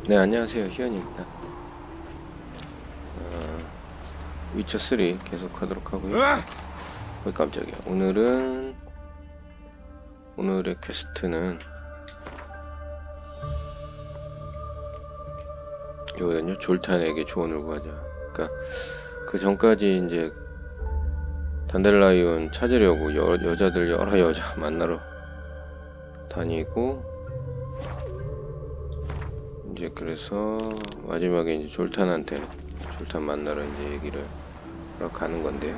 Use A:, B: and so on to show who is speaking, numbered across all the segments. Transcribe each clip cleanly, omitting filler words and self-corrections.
A: 네, 안녕하세요. 희연입니다. 위쳐3 계속 하도록 하고요. 깜짝이야. 오늘의 퀘스트는 이거거든요. 졸탄에게 조언을 구하자. 그러니까 그 전까지 이제 단델라이온 찾으려고 여러 여자 만나러 다니고, 이제 그래서 마지막에 이제 졸탄 만나러 이제 얘기를 하러 가는 건데요.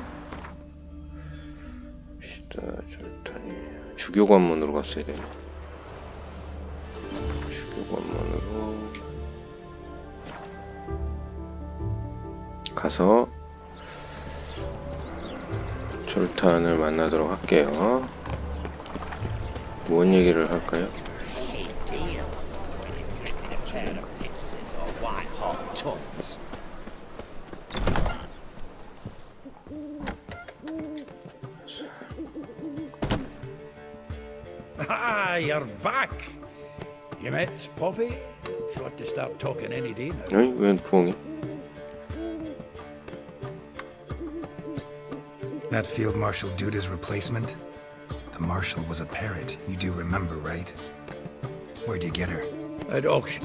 A: 졸탄이 주교관문으로 갔어야 되네. 주교관문으로 가서 졸탄을 만나도록 할게요. 뭔 얘기를 할까요?
B: Ah, you're back. You met Poppy? She ought to start talking any day now.
A: 어이? 웬 부엉이?
C: That Field Marshal Duda's replacement? The Marshal was a parrot, you do remember, right? Where'd you get her?
B: At auction.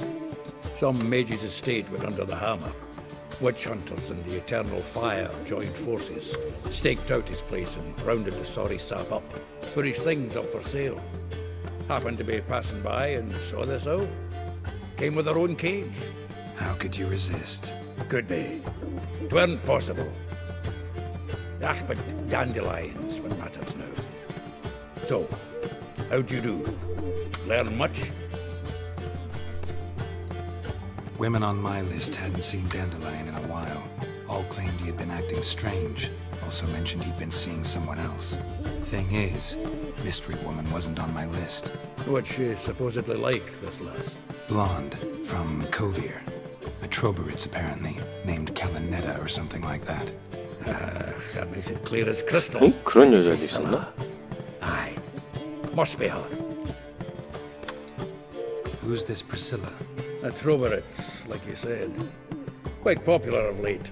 B: Some mage's estate went under the hammer. Witch hunters and the Eternal Fire joined forces, staked out his place and rounded the sorry sap up, put his things up for sale. Happened to be passing by and saw this out. Came with her own cage.
C: How could you resist?
B: Could be. 'Tweren't possible. Ah, but dandelions what matters now. So, how'd you do? Learn much?
C: Women on my list hadn't seen Dandelion in a while. All claimed he had been acting strange. Also mentioned he'd been seeing someone else. Thing is, Mystery Woman wasn't on my list.
B: What's she supposedly like, this lass?
C: Blonde, from Kovir. A Troberits, apparently, named Kalanetta or something like that.
B: That makes it clear as crystal.
A: 응? 그런
B: It's
A: 여자도
B: Priscilla.
A: 있었나?
B: Aye. Must be her.
C: Who's this Priscilla?
B: A Troberits, like you said. Quite popular of late.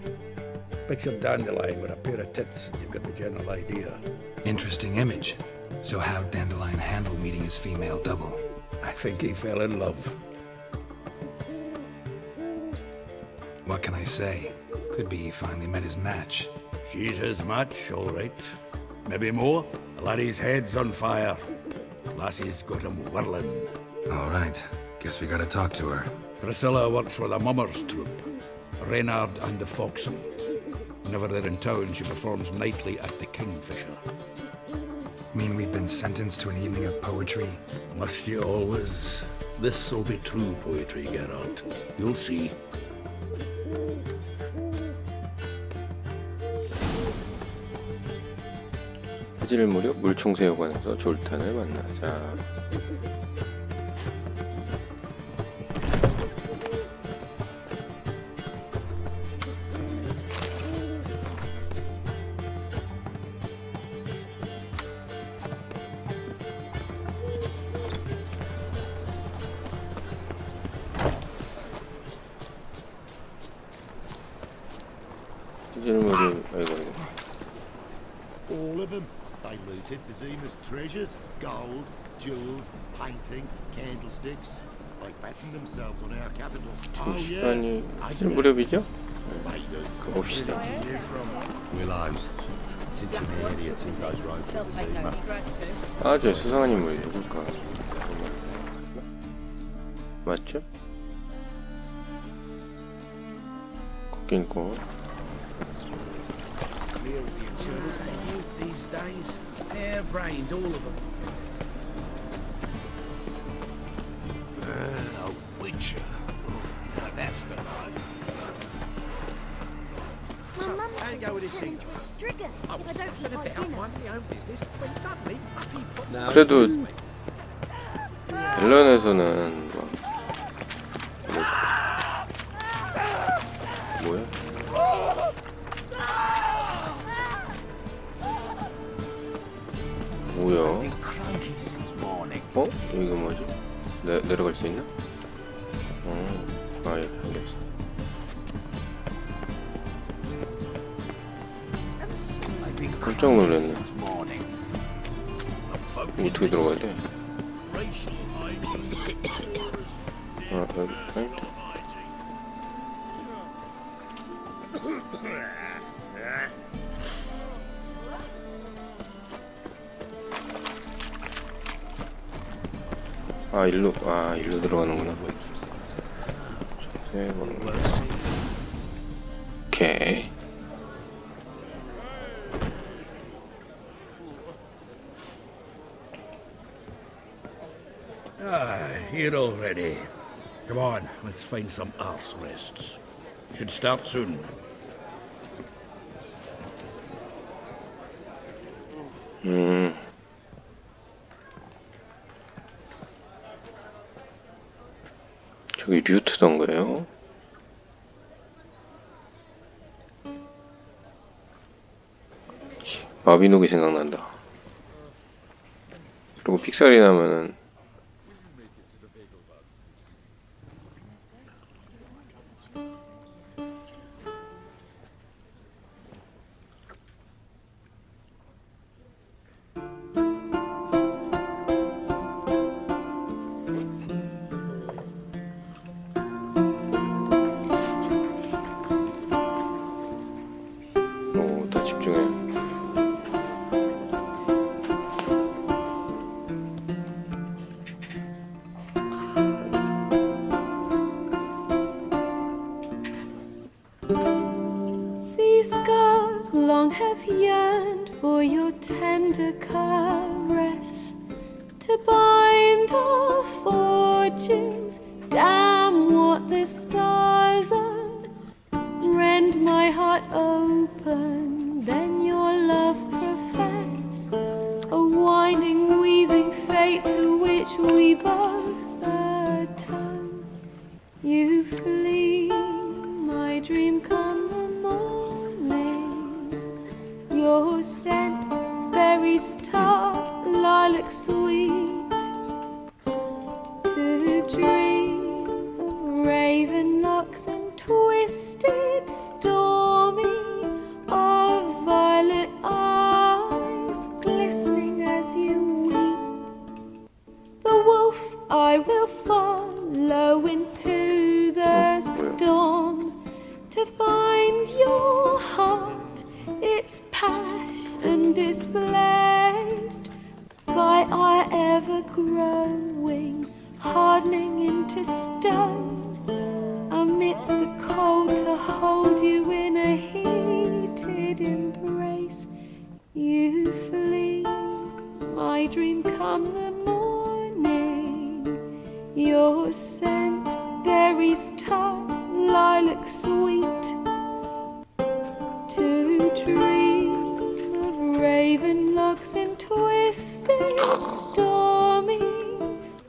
B: Picture Dandelion with a pair of tits and you've got the general idea.
C: Interesting image. So how'd Dandelion handle meeting his female double?
B: I think he fell in love.
C: What can I say? Could be he finally met his match.
B: She's his match, all right. Maybe more. The laddie's head's on fire. Lassie's got him whirling.
C: All right. Guess we gotta talk to her.
B: Priscilla works for the Mummers troupe. Reynard and the Foxen. Whenever they're in town, she performs nightly at the Kingfisher.
C: Mean we've been sentenced to an evening of poetry?
B: Must you always? This'll be true poetry, Geralt. You'll see.
A: 해질 무렵 물총새여관에서 졸탄을 만나자. 해질 무렵 아이고.
D: All of them. They looted Vizima's treasures, gold, jewels, paintings, candlesticks. They fattened themselves on our capital.
A: 지금 시간이 해질 무렵이죠? 가봅시다.
D: Willows. Since an area to those roads for Vizima.
A: 저 수상한 인물이 누굴까? 맞죠? 걷긴 있고.
E: Clear as the eternal fire these days. Hair-brained, all of them. A witcher. Now that's the line.
F: My mum
E: How'd
F: says
E: it go with
F: I'll
E: this
F: turn
E: thing?
F: into a striga
E: I
F: if
E: was
F: I don't
E: having
F: eat
E: a
F: my
E: bit up
F: dinner.
E: minding my own business when suddenly up he pops.
A: 그래도 앨런에서는 뭐야? 뭐야? 여기가 뭐지? 내려갈 수 있나? 아, 예, 알겠어. 깜짝 놀랐네. 어떻게 들어가야 돼? 아, 여기 파인트. 아, 일로 들어가는구나. 세 번. 오케이.
B: Here already. Come on, let's find some arse rests. Should start soon.
A: 저기 류트던가요? 마비노기 생각난다. 그리고 픽살이 나면은 다 집중해.
F: These scars long have yearned for your tender caress, to bind our fortunes. Damn what the stars are. Rend my heart open, then your love profess, a winding, weaving fate to which we both atone. You flee, my dream come the morning. Your scent, berries tart, lilac sweet. To dream of raven locks and twisted, stormy, of violet eyes glistening as you weep. The wolf I will follow into the storm, to find your heart, its passion displaced by our ever-growing, hardening into stone. Amidst the cold, to hold you in a heated embrace. You flee, my dream come the morning. Your scent, berries tart, lilac sweet. To dream of raven locks and twisted, stormy,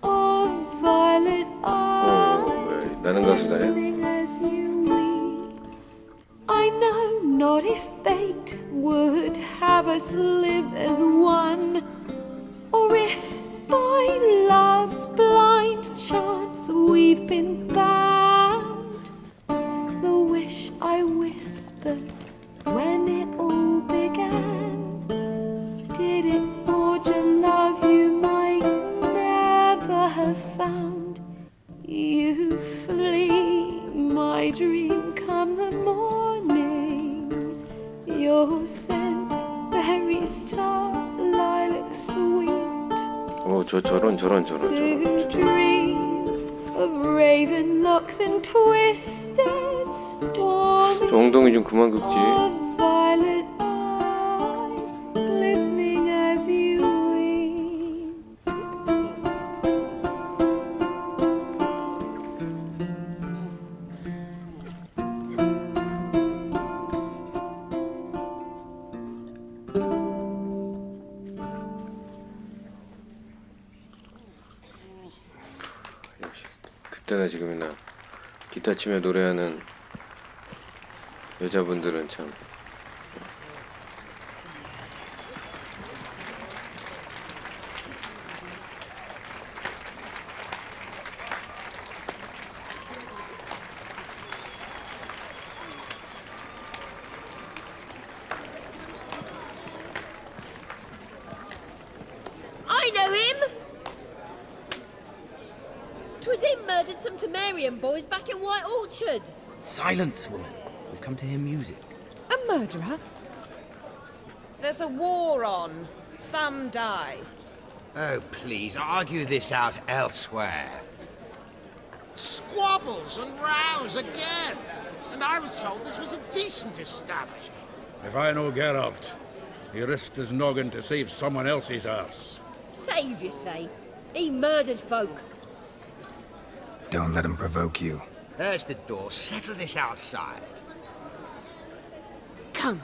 F: of violet eyes
A: 나는 가수다요?
F: glistening as you weep. I know not if fate would have us live as one, or if by love's blind chance we've been bound. The wish I whispered when it all began, did it forge a love you might never have found? You flee, my dream come the morning. Your scent, berries tart, lilac sweet.
A: 저런.
F: To dream of raven locks and twisted, stormy,
A: 저 엉덩이 좀 그만 긁지.
F: of violet eyes glistening as you weep.
A: 역시 그때나 지금이나 기타 치며 노래하는 여자분들은 참
G: 'Twas him murdered some Temerian boys back in White Orchard.
E: Silence, woman. We've come to hear music.
F: A murderer?
H: There's a war on. Some die.
I: Oh, please, argue this out elsewhere. Squabbles and rows again. And I was told this was a decent establishment.
B: If I know Geralt, he risked his noggin to save someone else's arse.
G: Save, you say? He murdered folk.
C: Don't let him provoke you.
I: There's the door. Settle this outside.
F: Come.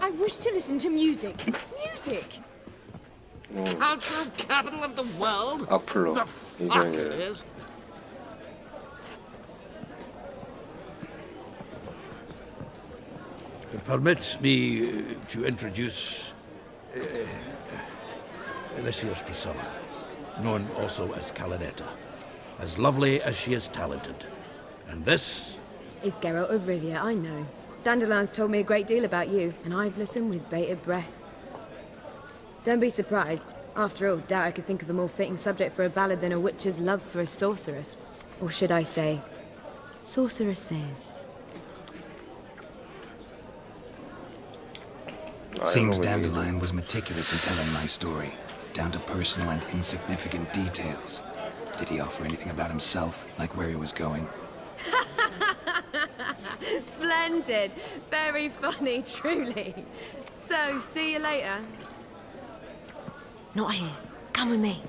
F: I wish to listen to music. Music!
I: Cultural capital of the world?
A: 악플로
I: The fuck it
A: 이전에
I: is.
B: Permit me to introduce this here's Priscilla, known also as Calinetta, as lovely as she is talented. And this
J: It's Geralt of Rivia, I know. Dandelion's told me a great deal about you, and I've listened with bated breath. Don't be surprised. After all, doubt I could think of a more fitting subject for a ballad than a witch's love for a sorceress. Or should I say, sorceresses.
C: Seems Dandelion was meticulous in telling my story, down to personal and insignificant details. Did he offer anything about himself, like where he was going?
J: Splendid. Very funny, truly. So, see you later. Not here. Come with me.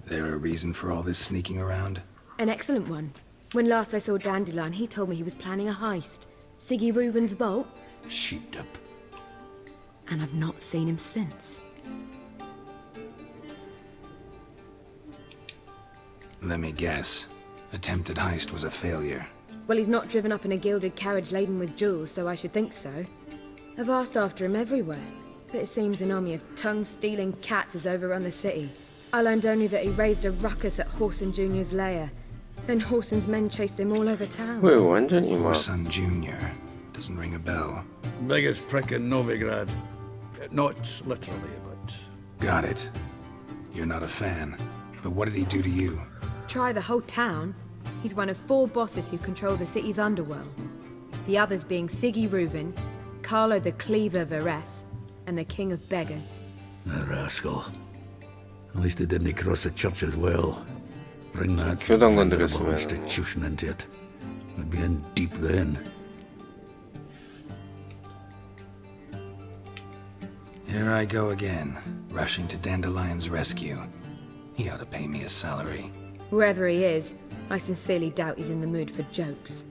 C: There a reason for all this sneaking around?
J: An excellent one. When last I saw Dandelion, he told me he was planning a heist. Siggy Reuven's vault.
B: sheepdip.
J: And I've not seen him since.
C: Let me guess. Attempted heist was a failure.
J: Well, he's not driven up in a gilded carriage laden with jewels, so I should think so. I've asked after him everywhere, but it seems an army of tongue-stealing cats has overrun the city. I learned only that he raised a ruckus at Whoreson Jr.'s lair. Then Whoreson's men chased him all over town.
A: 왜 완전히 막
C: Whoreson Jr. Doesn't ring a bell.
B: Biggest prick in Novigrad. Not literally, but...
C: Got it. You're not a fan. But what did he do to you?
J: Try the whole town. He's one of 4 bosses who control the city's underworld. The others being Siggy Reuven, Carlo the Cleaver Varese, and the King of Beggars.
B: A rascal. At least he didn't cross the church as well. Bring that
A: 교단
B: venerable
A: 건드렸으면
B: institution into it. We'd be in deep then.
C: Here I go again, rushing to Dandelion's rescue. He ought to pay me a salary.
J: Whoever he is, I sincerely doubt he's in the mood for jokes.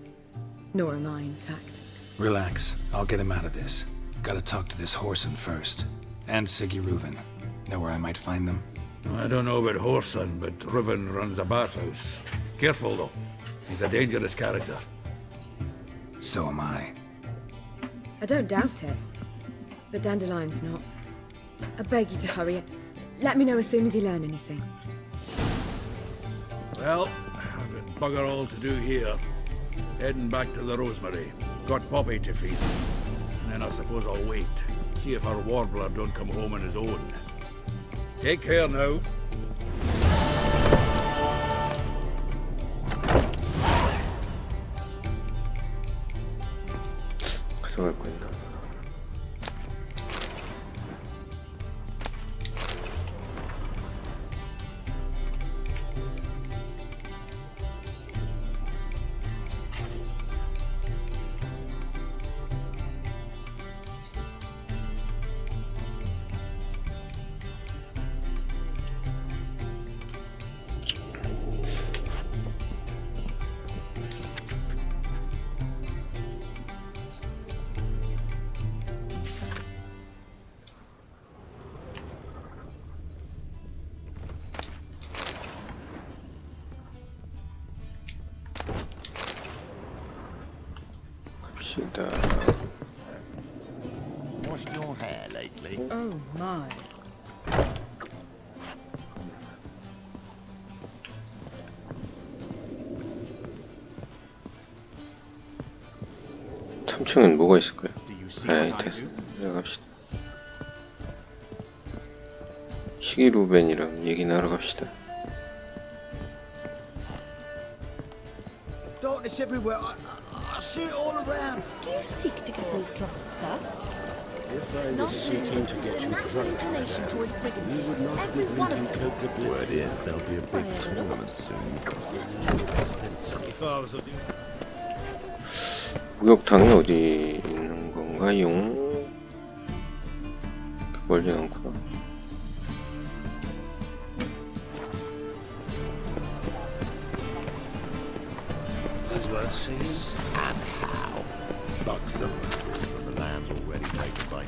J: Nor am I, in fact.
C: Relax, I'll get him out of this. Gotta talk to this Whoreson first. And Siggy Reuven. Know where I might find them?
B: I don't know about Whoreson, but Reuven runs a bathhouse. Careful, though. He's a dangerous character.
C: So am I.
J: I don't doubt it. But Dandelion's not. I beg you to hurry it. Let me know as soon as you learn anything.
B: Well, I've got bugger all to do here. Heading back to the Rosemary. Got Poppy to feed. And then I suppose I'll wait. See if our warbler don't come home on his own. Take care now.
A: 가져갈 거 있나? 갑시다.
D: Washed your hair lately?
F: Oh, my.
A: 삼층은 뭐가 있을까요?
D: Do you see
A: 네,
D: what I
A: 됐어.
D: do?
A: 들어갑시다. 시기 루벤이랑 얘기나 하러 갑시다.
I: Darkness everywhere. I see it all around.
G: Do you seek to get me drunk, sir?
E: If I was seeking to get you drunk, you would not make me drink Coca-Cola.
D: Word is, there'll be a big tournament soon.
E: It's too expensive. If I was a...
A: 목욕탕이 어디 있는 건가요? 멀진 않구나.
E: Those words cease.
D: And how? Buxom masses from the lands already taken by you.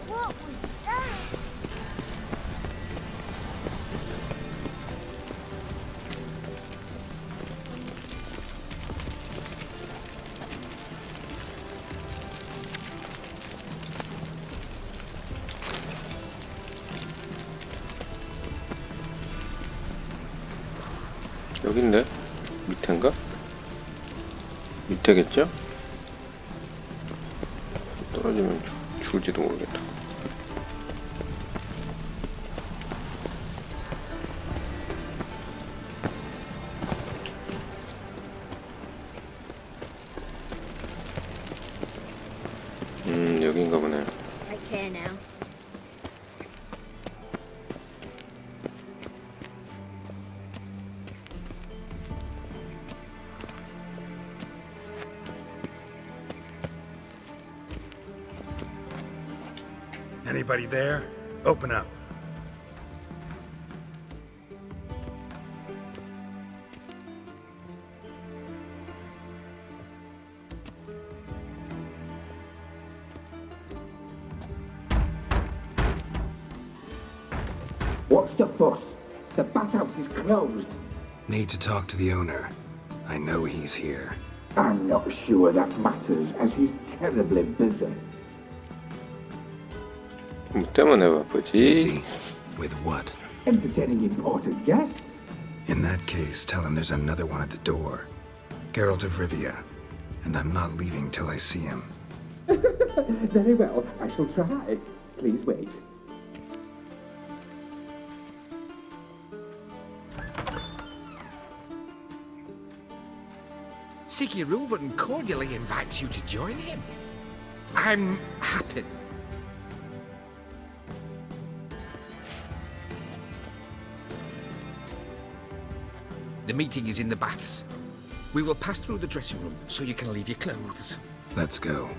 G: What was that?
A: 여긴데? 밑인가? 밑에겠죠? 떨어지면 죽을지도 모르겠다. 여긴가 보네.
J: Take care now.
C: Anybody there? Open up.
K: What's the fuss? The bathhouse is closed.
C: Need to talk to the owner. I know he's here.
K: I'm not sure that matters, as he's terribly busy.
A: 뭐 때문에 바쁘지?
C: Busy? With what?
K: Entertaining important guests.
C: In that case, tell him there's another one at the door. Geralt of Rivia. And I'm not leaving till I see him.
K: Very well, I shall try. Please wait.
I: Siggy Reuven cordially invites you to join him. I'm happy. The meeting is in the baths. We will pass through the dressing room so you can leave your clothes.
C: Let's go.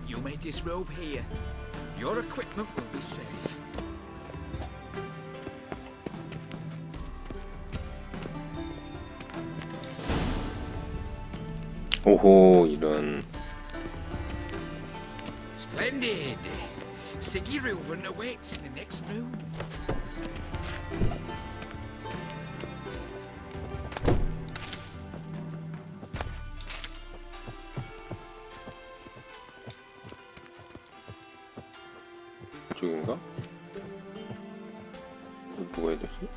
I: You may disrobe here. Your equipment will be safe.
A: 오호, 이런.
I: Splendid. Siggy Reuven awaits in the next room.
A: 이쪽인가? 누가 해야 되지?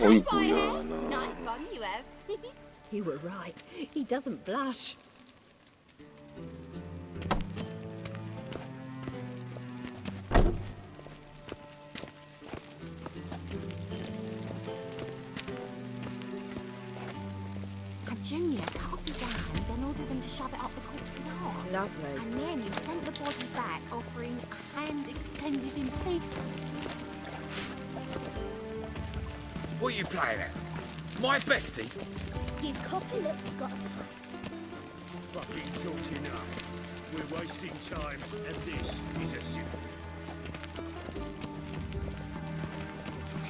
A: 어이구야, 나.
G: Nice bun you have. You were right. He doesn't blush. A junior cut off his hand, then ordered them to shove it up the corpse's arse.
J: Lovely.
G: And then he sent the body back, offering a hand extended in peace.
I: What are you playing at? My bestie?
G: You copy look, you've got a
E: Fucking talked enough. We're wasting time, and this is a sin.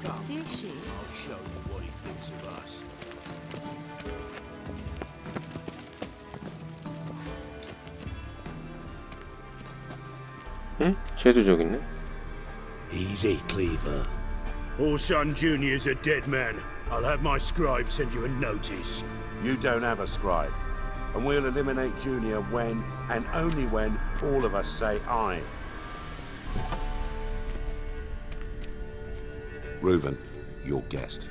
E: Come,
G: Is she?
E: I'll show you what he thinks of us.
A: 응? 쟤도 저기 있네?
E: Easy, Cleaver. Orson Jr.'s a dead man. I'll have my scribe send you a notice.
L: You don't have a scribe. And we'll eliminate Junior when, and only when, all of us say aye. Reuven, your guest.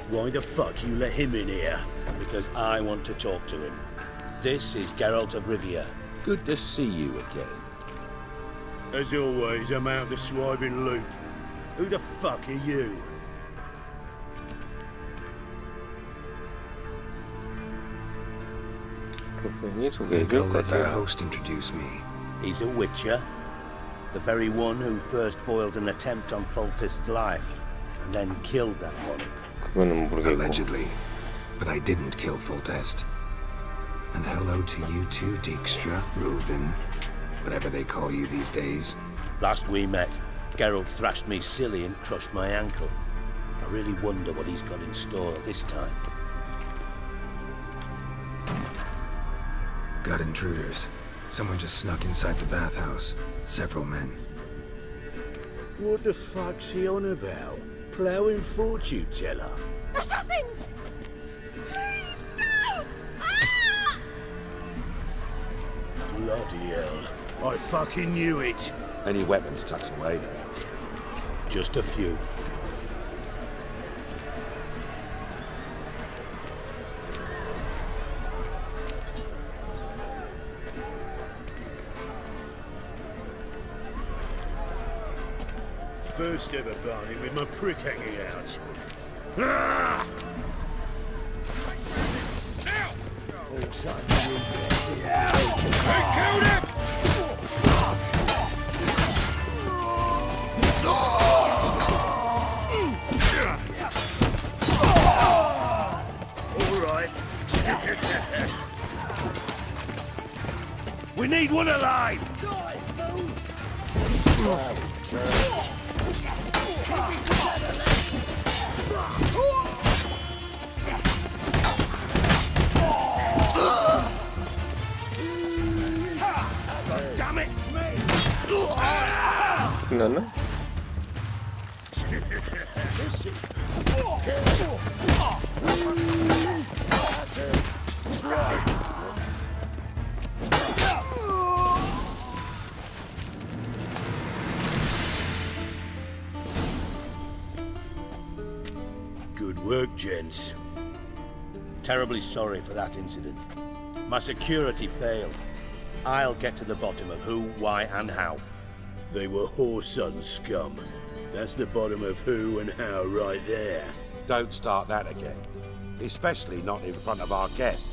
E: Why the fuck you let him in here? Because I want to talk to him. This is Geralt of Rivia.
L: Good to see you again.
E: As always, I'm out the swiving loop. Who the fuck are you?
C: Viggo let your host introduce me.
E: He's a witcher. The very one who first foiled an attempt on Foltest's life, and then killed that one.
A: 그거는 모르겠고.
C: Allegedly. But I didn't kill Foltest. And hello to you too, Dijkstra, Reuven, whatever they call you these days.
E: Last we met, Geralt thrashed me silly and crushed my ankle. I really wonder what he's got in store this time.
C: Got intruders. Someone just snuck inside the bathhouse. Several men.
E: What the fuck's he on about? Ploughing fortune teller?
G: Assassins! Please, no! Ah!
E: Bloody hell. I fucking knew it.
L: Any weapons tucked away?
E: Just a few. First ever barney with my prick hanging out. Ah! Oh, son, I killed him! All right. We need one alive! Die, fool! Damn it!
A: 끝났나?
E: Good work, gents. Terribly sorry for that incident. My security failed. I'll get to the bottom of who, why, and how. They were whoreson scum. That's the bottom of who and how right there.
L: Don't start that again. Especially not in front of our guest.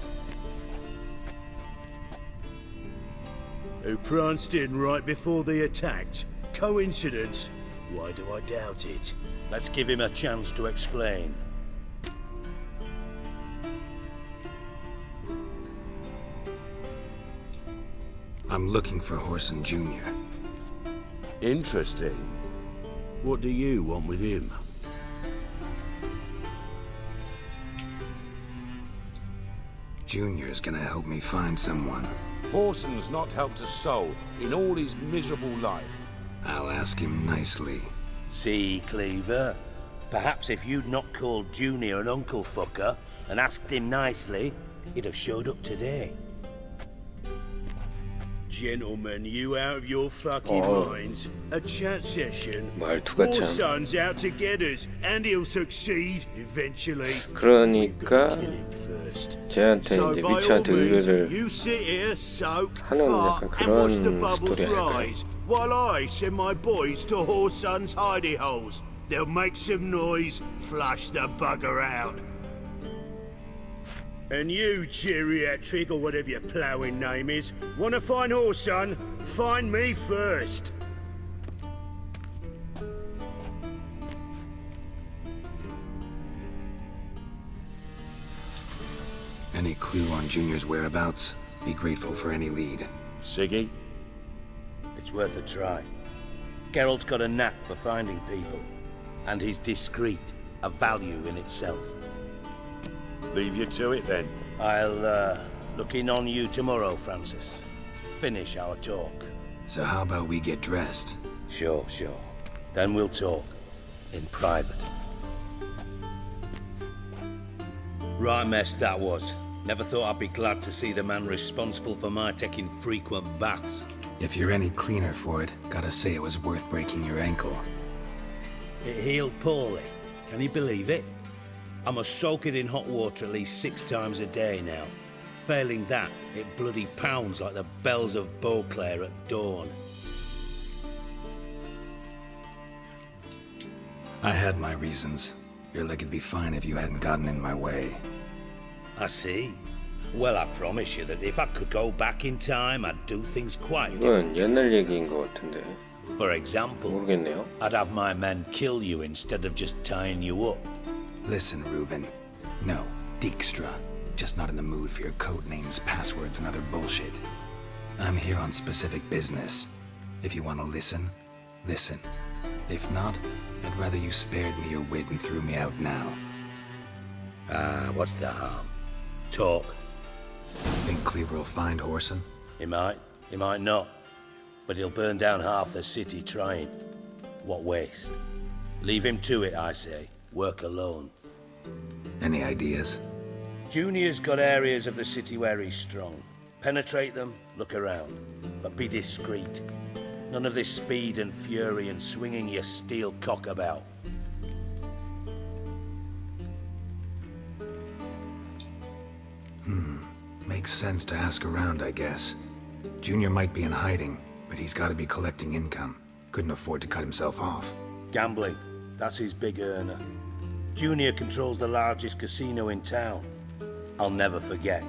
E: Who pranced in right before they attacked. Coincidence? Why do I doubt it? Let's give him a chance to explain.
C: I'm looking for Whoreson Jr.
L: Interesting.
E: What do you want with him?
C: Junior's gonna help me find someone.
L: Whoreson's not helped a soul in all his miserable life.
C: I'll ask him nicely.
E: See, Cleaver? Perhaps if you'd not called Junior an uncle fucker and asked him nicely, he'd have showed up today. Gentlemen, you out of your fucking minds? A chat session?
A: 말투가 참.
E: Whoreson's out to get us, and he'll succeed eventually.
A: 그러니까 쟤한테
E: So
A: 이제
E: by all
A: 위치한테
E: means,
A: 의뢰를
E: you sit here, soak,
A: 하는
E: fart,
A: 약간
E: and watch the
A: 그런
E: bubbles
A: 스토리 할까요?
E: rise, while I send my boys to Whoreson's hidey holes. They'll make some noise, flush the bugger out. And you, geriatric, or whatever your ploughing name is, wanna find Whoreson? Find me first.
C: Any clue on Junior's whereabouts? Be grateful for any lead.
L: Siggy?
E: It's worth a try. Geralt's got a knack for finding people. And he's discreet, a value in itself.
L: Leave you to it then.
E: I'll Looking on you tomorrow, Francis. Finish our talk.
C: So how about we get dressed?
E: Sure. Then we'll talk. In private. Right mess that was. Never thought I'd be glad to see the man responsible for my taking frequent baths.
C: If you're any cleaner for it, gotta say it was worth breaking your ankle.
E: It healed poorly. Can you believe it? I must soak it in hot water at least 6 times a day now. Failing that, it bloody pounds like the bells of Beauclair at dawn.
C: I had my reasons. Your leg would be fine if you hadn't gotten in my way.
E: I see. Well, I promise you that if I could go back in time, I'd do things quite different.
A: 이건 옛날 얘기인 것 같은데.
E: For example,
A: 모르겠네요.
E: I'd have my men kill you instead of just tying you up.
C: Listen, Reuben. No, Dijkstra. Just not in the mood for your code names, passwords, and other bullshit. I'm here on specific business. If you want to listen, listen. If not, I'd rather you spared me your wit and threw me out now.
E: What's the harm? Talk.
C: Think Cleaver will find Whoreson?
E: He might not. But he'll burn down half the city trying. What waste? Leave him to it, I say. Work alone.
C: Any ideas?
E: Junior's got areas of the city where he's strong. Penetrate them, look around. But be discreet. None of this speed and fury and swinging your steel cock about.
C: Makes sense to ask around, I guess. Junior might be in hiding, but he's got to be collecting income. Couldn't afford to cut himself off.
E: Gambling. That's his big earner. Junior controls the largest casino in town. I'll never forget.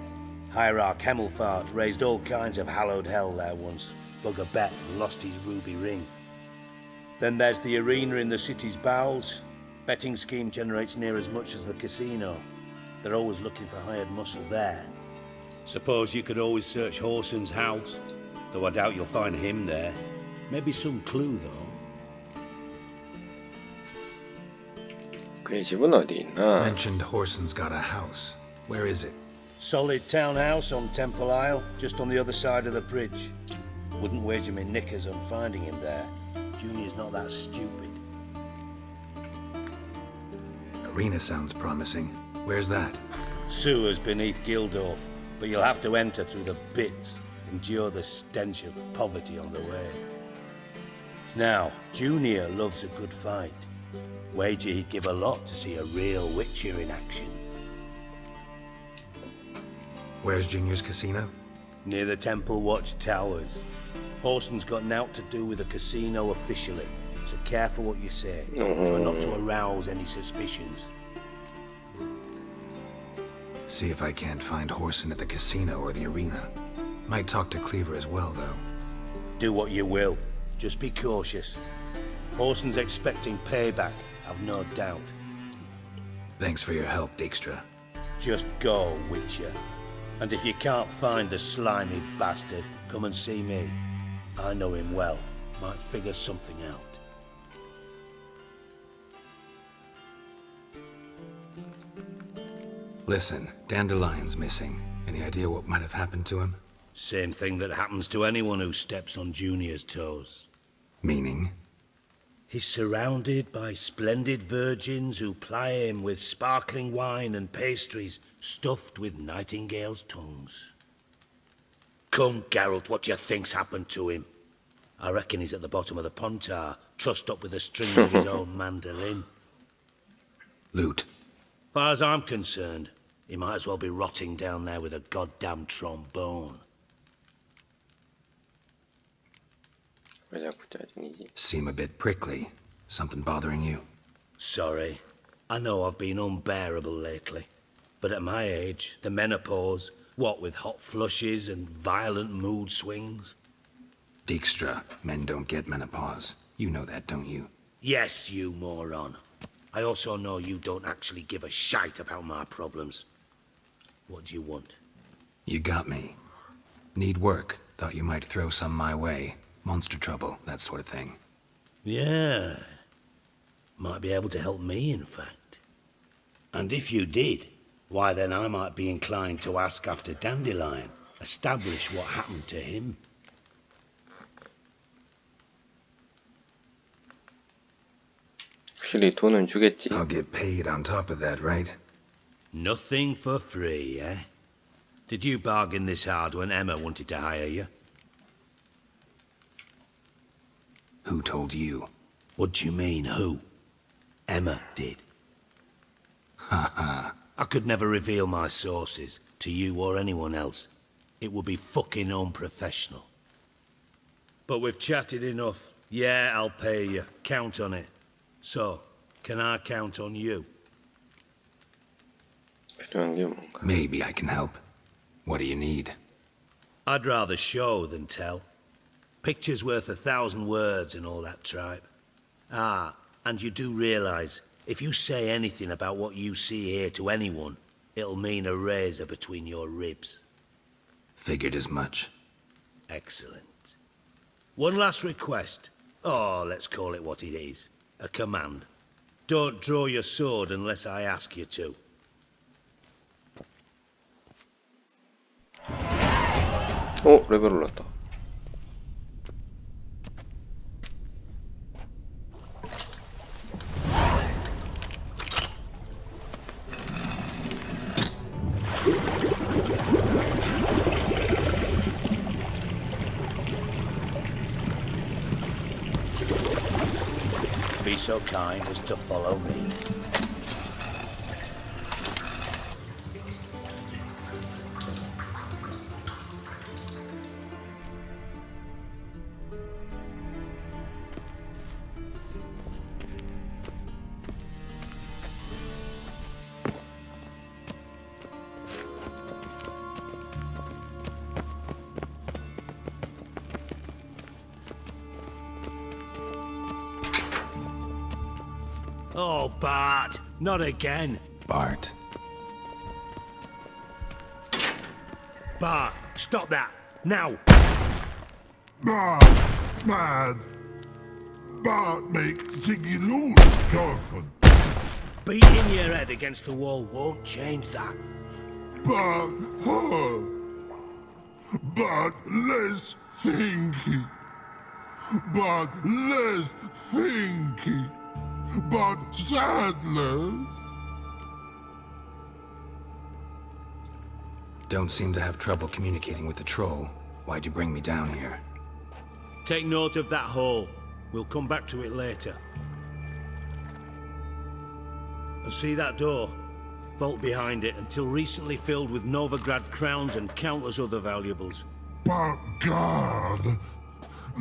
E: Hierarch Hemmelfart raised all kinds of hallowed hell there once. Bug a bet and lost his ruby ring. Then there's the arena in the city's bowels. Betting scheme generates near as much as the casino. They're always looking for hired muscle there. Suppose you could always search Whoreson's house, though I doubt you'll find him there. Maybe some clue, though.
A: 그의 집은 어디 있나?
C: Mentioned Whoreson's got a house. Where is it?
E: Solid townhouse on Temple Isle, just on the other side of the bridge. Wouldn't wager me knickers on finding him there. Junior's not that stupid.
C: Arena sounds promising. Where's that?
E: Sewers beneath Gildorf, but you'll have to enter through the bits, endure the stench of poverty on the way. Now, Junior loves a good fight. Wager he'd give a lot to see a real Witcher in action.
C: Where's Junior's casino?
E: Near the Temple Watch Towers. Whoreson's got nought to do with the casino officially, so careful what you say. Try not to arouse any suspicions.
C: See if I can't find Whoreson at the casino or the arena. Might talk to Cleaver as well, though.
E: Do what you will. Just be cautious. Whoreson's expecting payback, I've no doubt.
C: Thanks for your help, Dijkstra.
E: Just go, Witcher. And if you can't find the slimy bastard, come and see me. I know him well. Might figure something out.
C: Listen, Dandelion's missing. Any idea what might have happened to him?
E: Same thing that happens to anyone who steps on Junior's toes.
C: Meaning?
E: He's surrounded by splendid virgins who ply him with sparkling wine and pastries stuffed with nightingales' tongues. Come, Geralt, what do you think's happened to him? I reckon he's at the bottom of the Pontar, trussed up with the strings of his own mandolin.
C: Loot.
E: Far as I'm concerned, he might as well be rotting down there with a goddamn trombone.
A: 왜 자꾸 짜증이지?
C: Seem a bit prickly. Something bothering you?
E: Sorry. I know I've been unbearable lately. But at my age, the menopause, what with hot flushes and violent mood swings?
C: Dijkstra, men don't get menopause. You know that, don't you?
E: Yes, you moron. I also know you don't actually give a shite about my problems. What do you want?
C: You got me. Need work. Thought you might throw some my way. Monster trouble, that sort of thing.
E: Yeah. Might be able to help me, in fact. And if you did, Why then I might be inclined to ask after Dandelion, establish what happened to him.
A: 확실히 돈은 주겠지.
C: I'll get paid on top of that, right?
E: Nothing for free, eh? Did you bargain this hard when Emma wanted to hire you?
C: Who told you?
E: What do you mean, who? Emma did.
C: Haha.
E: I could never reveal my sources to you or anyone else. It would be fucking unprofessional. But we've chatted enough. Yeah, I'll pay you. Count on it. So, can I count on you?
A: 필요한 게 뭔가?
C: Maybe I can help. What do you need?
E: I'd rather show than tell. Picture's worth 1,000 words and all that tripe. Ah, and you do realize, if you say anything about what you see here to anyone, it'll mean a razor between your ribs.
C: Figured as much.
E: Excellent. One last request. Oh, let's call it what it is. A command. Don't draw your sword unless I ask you to.
A: 레벨 올랐다.
E: Be so kind as to follow me. Oh, Bart! Not again!
C: Bart.
E: Bart, stop that! Now!
M: Bart, man. Bart make thingy lose, Jonathan.
E: Beating your head against the wall won't change that.
M: Bart, huh? Bart, less thinky. Bart, less thinky. But sadness.
C: Don't seem to have trouble communicating with the troll. Why'd you bring me down here?
E: Take note of that hole. We'll come back to it later. And see that door? Vault behind it, until recently filled with Novigrad crowns and countless other valuables.
M: But God,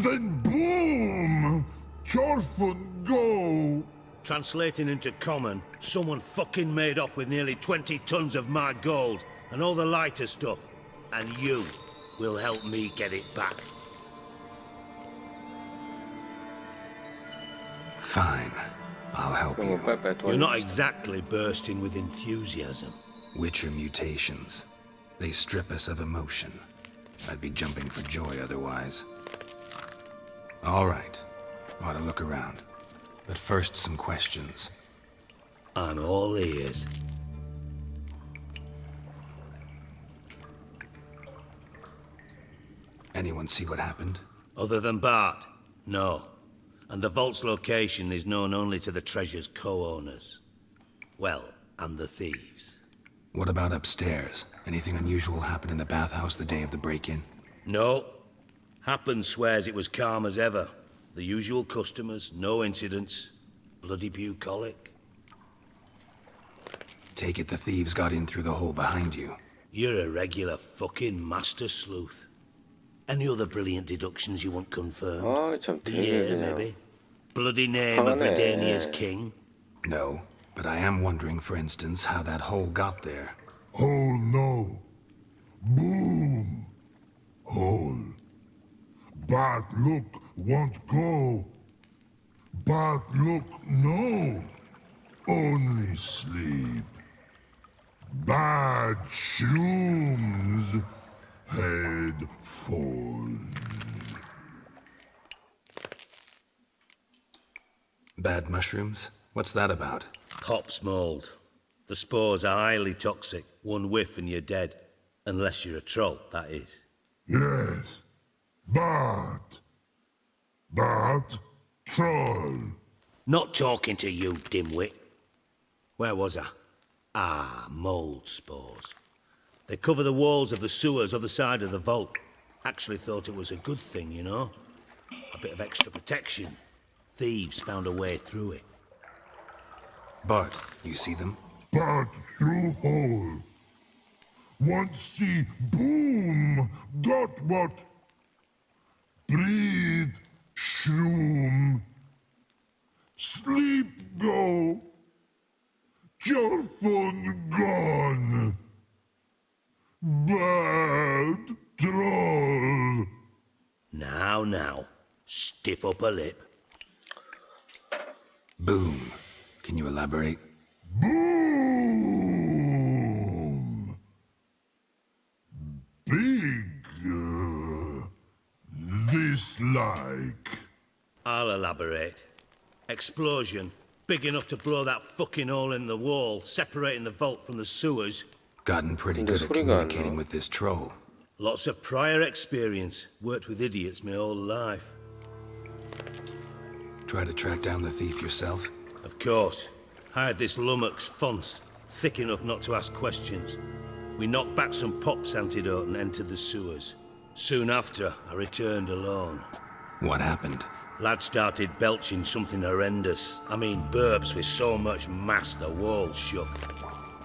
M: then boom! Chorfun go!
E: Translating into common, someone fucking made off with nearly 20 tons of my gold and all the lighter stuff. And you will help me get it back.
C: Fine. I'll help you.
E: You're not exactly bursting with enthusiasm.
C: Witcher mutations. They strip us of emotion. I'd be jumping for joy otherwise. All right. Ought to look around. But first, some questions.
E: I'm all ears.
C: Anyone see what happened?
E: Other than Bart? No. And the vault's location is known only to the treasure's co-owners. Well, and the thieves.
C: What about upstairs? Anything unusual happen in the bathhouse the day of the break-in?
E: No. Happen swears it was calm as ever. The usual customers, no incidents. Bloody bucolic.
C: Take it the thieves got in through the hole behind you.
E: You're a regular fucking master sleuth. Any other brilliant deductions you want confirmed? The year, maybe? Bloody name of Redania's king?
C: No, but I am wondering, for instance, how that hole got there.
M: Hole no. Boom. Hole. Bart look won't go. Bart look no. Only sleep. Bad shrooms. Head falls.
C: Bad mushrooms? What's that about?
E: Pop's mold. The spores are highly toxic. One whiff and you're dead. Unless you're a troll, that is.
M: Yes, but troll.
E: Not talking to you, dimwit. Where was I? Ah, mold spores. They cover the walls of the sewers other side of the vault. Actually thought it was a good thing, you know? A bit of extra protection. Thieves found a way through it.
C: Bart, you see them?
M: But through hole. Want see boom, got what? Breathe, shroom. Sleep go. Your phone gone. Bad troll.
E: Now, stiff up a lip.
C: Boom. Can you elaborate?
M: Boom. Big. This like.
E: I'll elaborate. Explosion. Big enough to blow that fucking hole in the wall, separating the vault from the sewers.
C: Gotten pretty good at communicating with this troll.
E: Lots of prior experience. Worked with idiots my whole life.
C: Try to track down the thief yourself?
E: Of course. Hired this lummox, Fons. Thick enough not to ask questions. We knocked back some Pop's antidote and entered the sewers. Soon after, I returned alone.
C: What happened?
E: Lad started belching something horrendous. I mean, burps with so much mass the walls shook.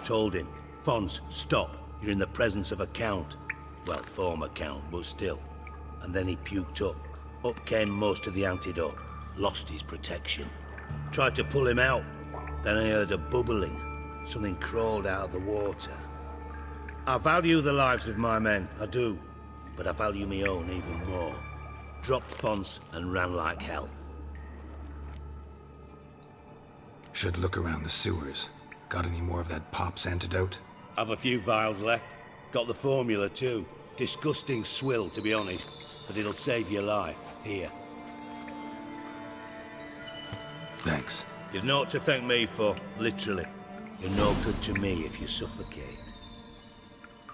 E: Told him, Fons, stop. You're in the presence of a count. Well, former count, but still. And then he puked up. Up came most of the antidote. Lost his protection. Tried to pull him out. Then I heard a bubbling. Something crawled out of the water. I value the lives of my men, I do. But I value my own even more. Dropped Fons and ran like hell.
C: Should look around the sewers. Got any more of that Pop's antidote?
E: Have a few vials left. Got the formula too. Disgusting swill, to be honest. But it'll save your life. Here.
C: Thanks.
E: You've naught to thank me for, literally. You're no good to me if you suffocate.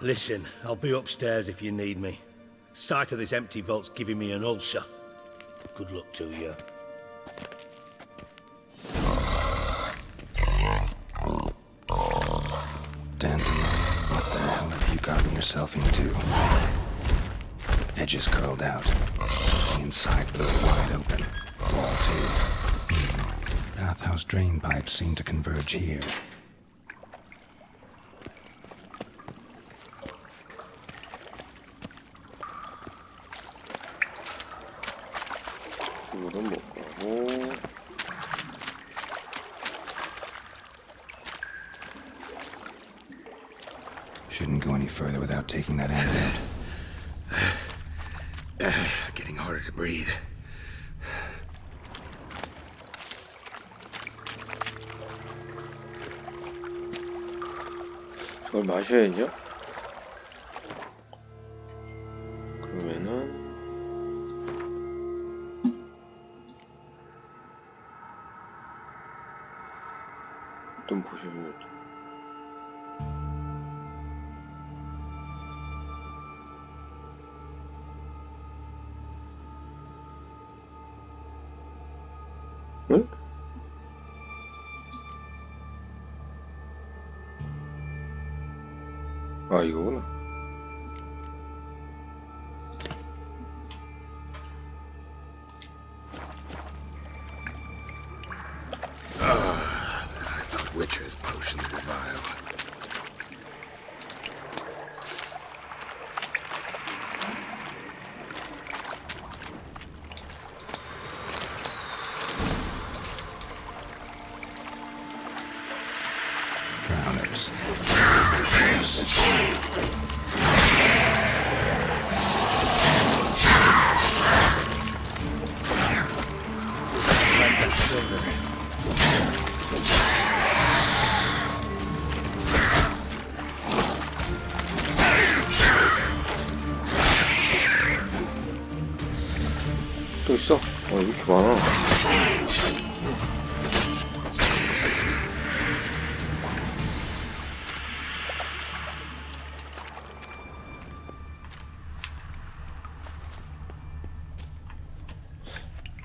E: Listen, I'll be upstairs if you need me. Sight of this empty vault's giving me an ulcer. Good luck to you.
C: Dandelion, what the hell have you gotten yourself into? Edges curled out. The inside blew wide open. Wall too. Bathhouse drain pipes seem to converge here.
A: 이거는 못 가고.
C: Shouldn't go any further without taking that antidote. Getting harder to breathe.
A: 저걸 마셔야죠? 그러면은 어떤 포션이었죠? 응? 아, 이거구나.
C: I thought Witcher's potions were vile. Drowners.
A: 또 있어? 왜 이렇게 많아?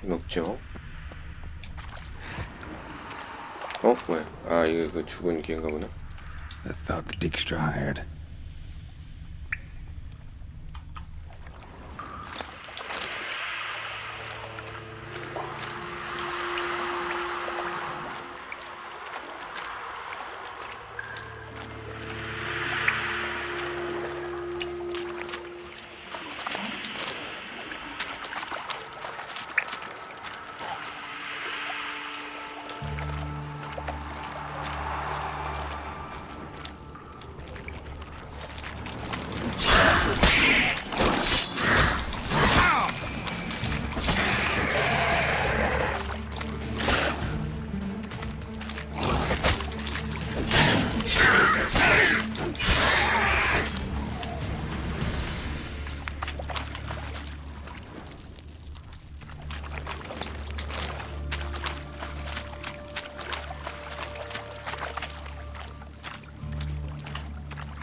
A: 높죠? 어? 뭐야? 아, 이거 그 죽은 개인가 보네.
C: The thug Dijkstra hired.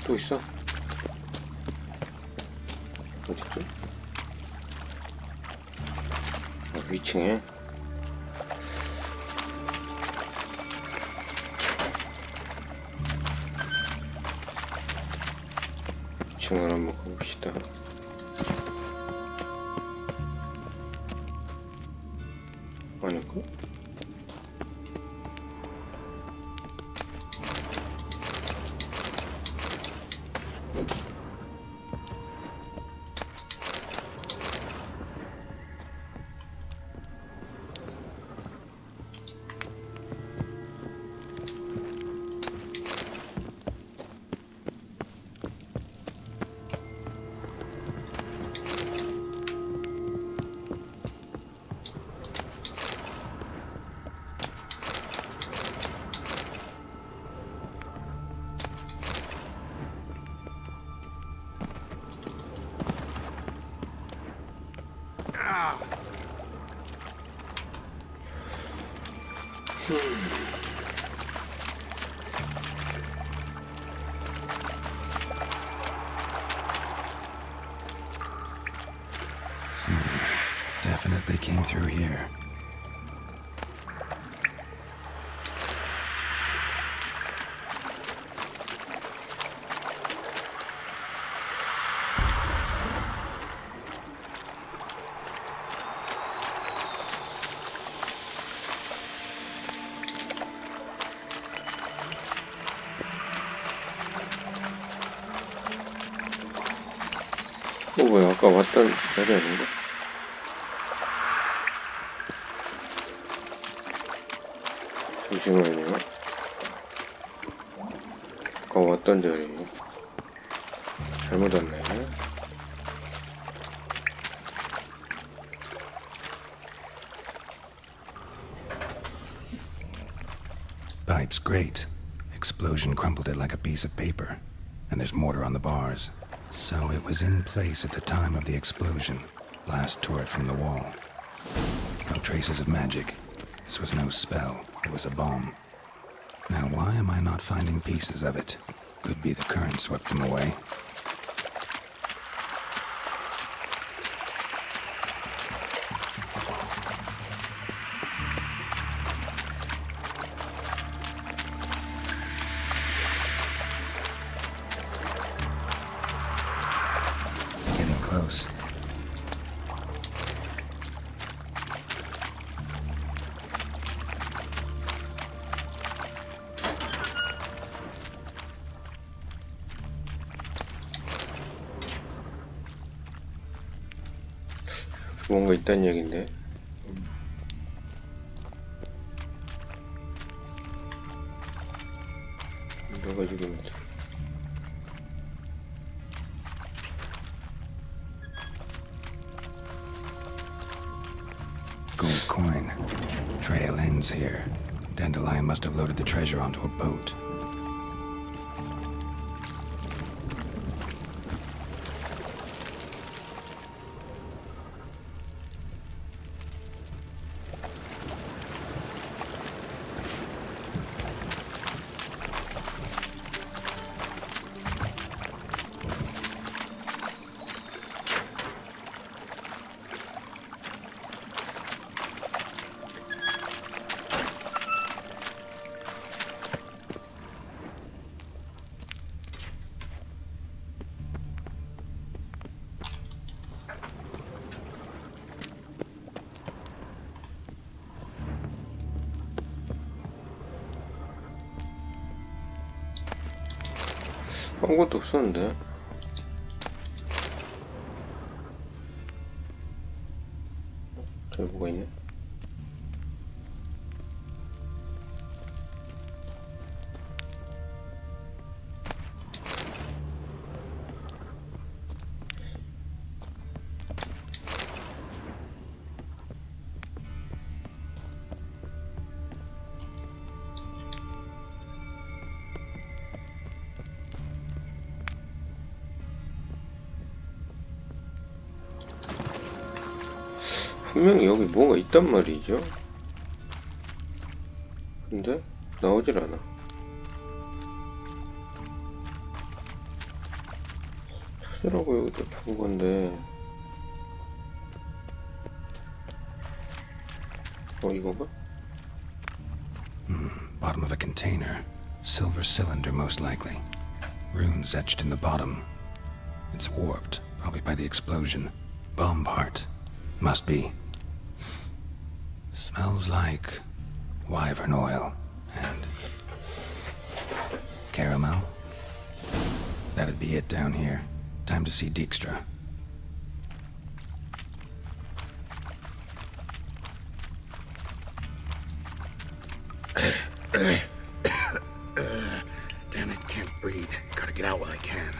A: 또 있어? 어딨지? 위층에. 위층을 한번 가봅시다. 아닐까?
C: Definitely came through here.
A: 뭐야, 아까 왔던 자리 아닌가? 잠시만요. 아까 왔던 자리 잘못 왔네.
C: Pipe's great. Explosion crumpled it like a piece of paper. And there's mortar on the bars. So it was in place at the time of the explosion. Blast tore it from the wall. No traces of magic. This was no spell. It was a bomb. Now why am I not finding pieces of it? Could be the current swept them away. Getting close.
A: 뭔가 있다는 얘긴데. 누가 지금
C: Gold coin. Trail ends here. Dandelion must have loaded the treasure onto a boat.
A: 아무것도 없었는데. 저기 뭐가 있네. 분명히 여기 뭐가 있단 말이죠. 근데 나오질 않아. 찾으라고 여기다 둔 건데. 이거가?
C: Bottom of a container. Silver cylinder, most likely. Runes etched in the bottom. It's warped, probably by the explosion. Bomb part. Must be. Smells like wyvern oil and caramel. That'd be it down here. Time to see Dijkstra.
I: Damn it, can't breathe. Gotta get out while I can.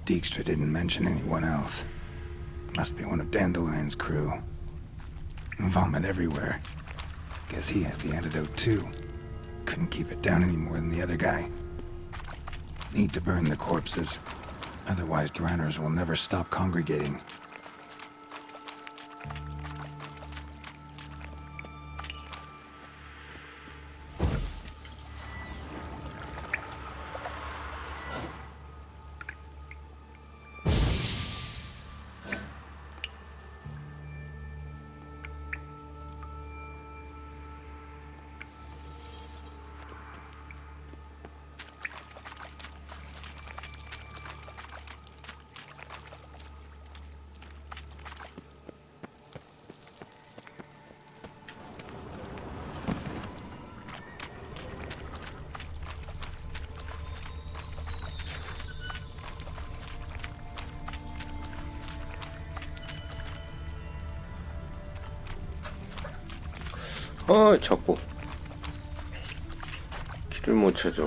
C: Dijkstra didn't mention anyone else. Must be one of Dandelion's crew. Vomit everywhere. Guess he had the antidote too. Couldn't keep it down any more than the other guy. Need to burn the corpses. Otherwise, drowners will never stop congregating.
A: 자꾸 길을 못 찾아.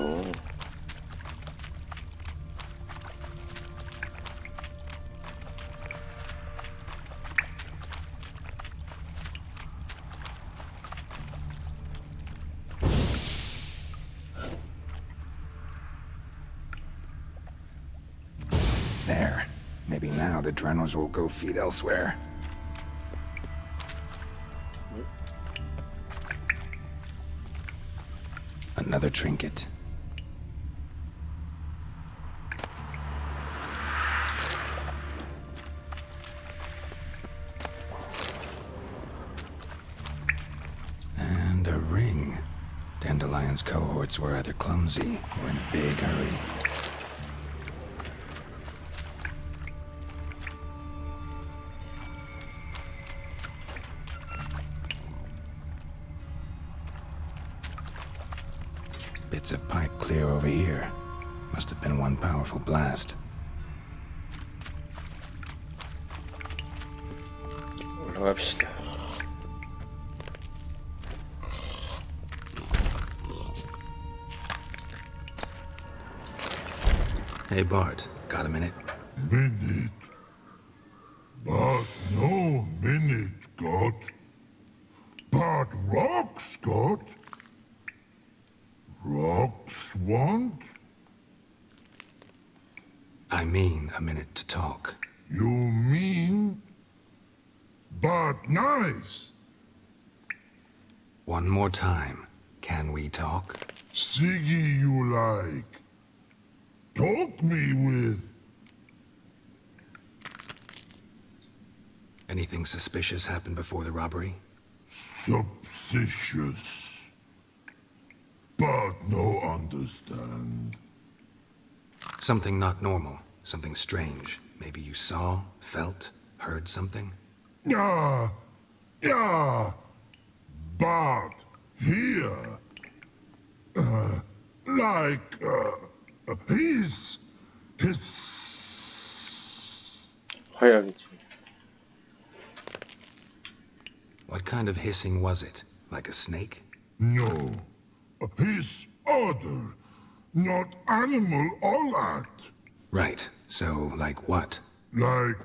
C: There. Maybe now the drowners will go feed elsewhere. Another trinket. And a ring. Dandelion's cohorts were either clumsy or in a big hurry. Bits of pipe clear over here. Must have been one powerful blast.
A: 올라갑시다.
C: Hey Bart, got a minute?
M: Minute. But no minute, got. But rocks, got. Rocks want?
C: I mean a minute to talk.
M: You mean? But nice.
C: One more time. Can we talk?
M: Siggy you like. Talk me with.
C: Anything suspicious happened before the robbery?
M: Suspicious. But no understand.
C: Something not normal, something strange. Maybe you saw, felt, heard something?
M: Yeah. But here, his
A: 화약이지.
C: What kind of hissing was it? Like a snake?
M: no, his other, not animal all act,
C: Right. So, like what?
M: like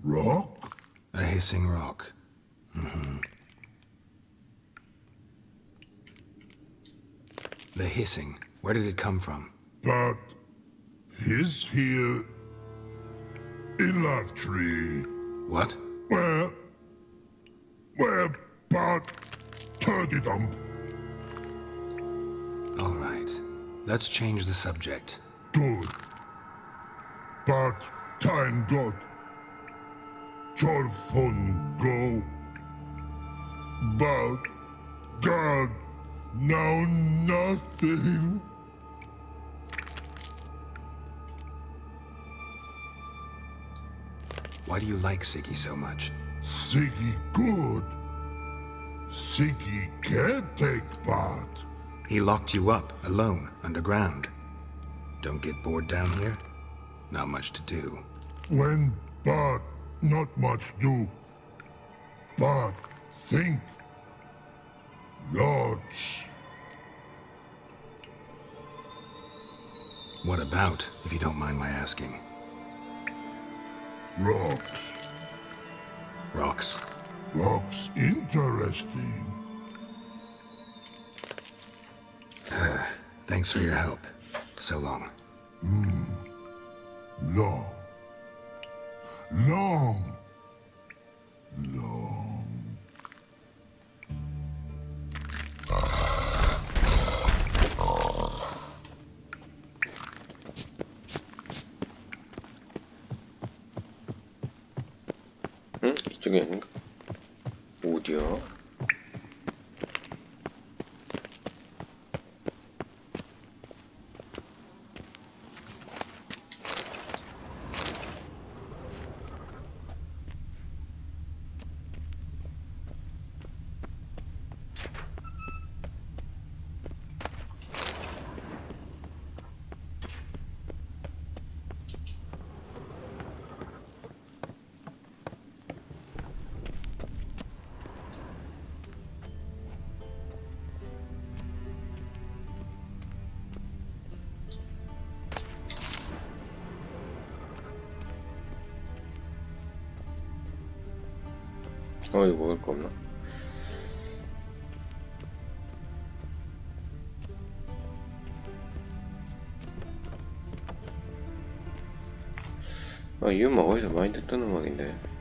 M: rock.
C: A hissing rock. The hissing, where did it come from?
M: But his here in that tree.
C: What?
M: Where but turdy them.
C: All right. Let's change the subject.
M: Good. But time got your fun go. But God now nothing.
C: Why do you like Siggy so much?
M: Siggy good. Siggy can't take part.
C: He locked you up, alone, underground. Don't get bored down here? Not much to do.
M: When but not much do. But think. Lots.
C: What about, if you don't mind my asking?
M: Rocks.
C: Rocks.
M: Rocks interesting.
C: Thanks for your help. So long.
M: Long. Long.
A: 응? 이쪽에 아닌가? 어디야? 이거 먹을 거 없나? 이 음악 어디서 많이 듣던 음악인데.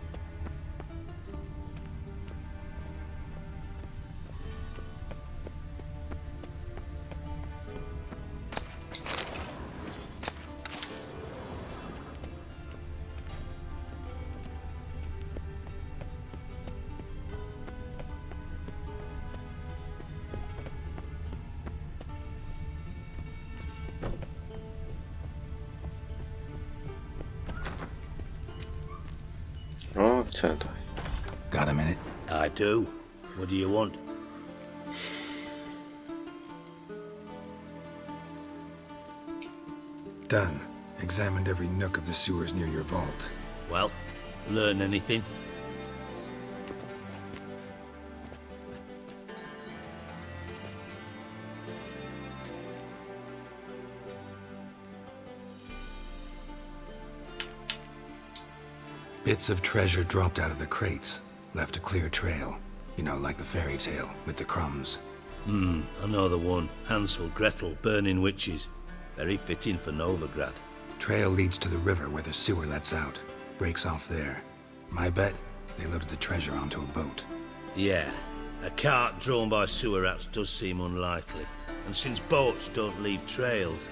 A: 귀찮다.
C: Got a minute?
E: I do. What do you want?
C: Done. Examined every nook of the sewers near your vault.
E: Well, learn anything?
C: Bits of treasure dropped out of the crates, left a clear trail. You know, like the fairy tale, with the crumbs.
E: I know the one. Hansel, Gretel, burning witches. Very fitting for Novigrad.
C: Trail leads to the river where the sewer lets out. Breaks off there. My bet, they loaded the treasure onto a boat.
E: Yeah, a cart drawn by sewer rats does seem unlikely. And since boats don't leave trails,